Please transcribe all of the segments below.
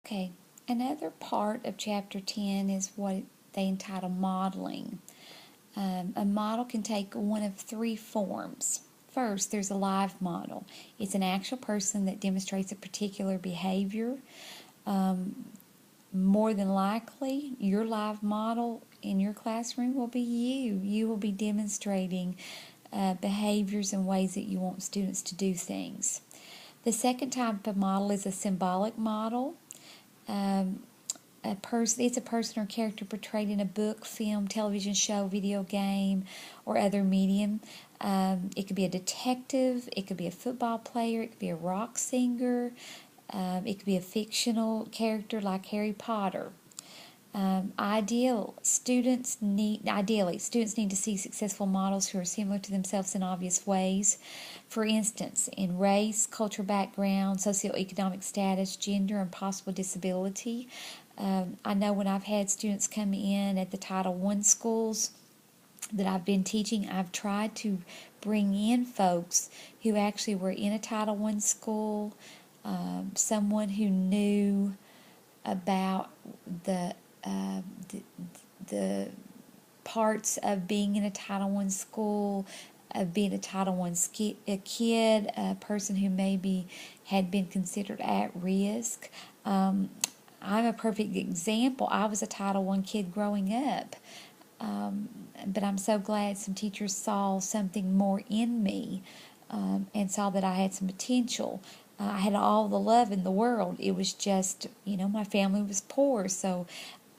Okay, another part of Chapter 10 is what they entitle modeling. A model can take one of three forms. First, there's a live model. It's an actual person that demonstrates a particular behavior. More than likely, your live model in your classroom will be you. You will be demonstrating behaviors and ways that you want students to do things. The second type of model is a symbolic model. It's a person or character portrayed in a book, film, television show, video game, or other medium. It could be a detective, it could be a football player, it could be a rock singer, it could be a fictional character like Harry Potter. Ideally, students need to see successful models who are similar to themselves in obvious ways. For instance, in race, cultural background, socioeconomic status, gender, and possible disability. I know when I've had students come in at the Title I schools that I've been teaching, I've tried to bring in folks who actually were in a Title I school, someone who knew about the parts of being in a Title I school, of being a Title I kid, a person who maybe had been considered at risk. I'm a perfect example. I was a Title I kid growing up, but I'm so glad some teachers saw something more in me and saw that I had some potential. I had all the love in the world. It was just, my family was poor, so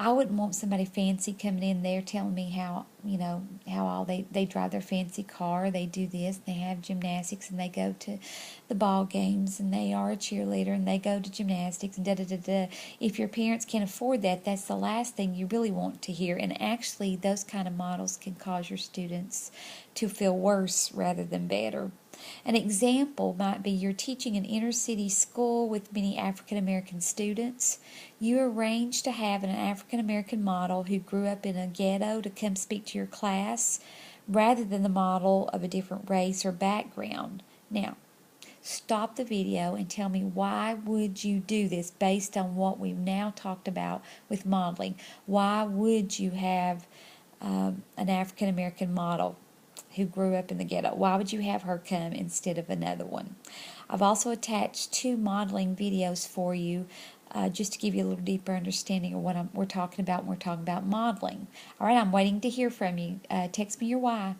I wouldn't want somebody fancy coming in there telling me how, how all they drive their fancy car, they do this, they have gymnastics, and they go to the ball games, and they are a cheerleader, and they go to gymnastics, and da-da-da-da. If your parents can't afford that, that's the last thing you really want to hear. And actually, those kind of models can cause your students to feel worse rather than better. An example might be you're teaching an inner city school with many African American students. You arrange to have an African American model who grew up in a ghetto to come speak to your class rather than the model of a different race or background. Now, stop the video and tell me, why would you do this based on what we've now talked about with modeling? Why would you have an African American model who grew up in the ghetto? Why would you have her come instead of another one? I've also attached 2 modeling videos for you just to give you a little deeper understanding of what we're talking about when we're talking about modeling. All right, I'm waiting to hear from you. Text me your why.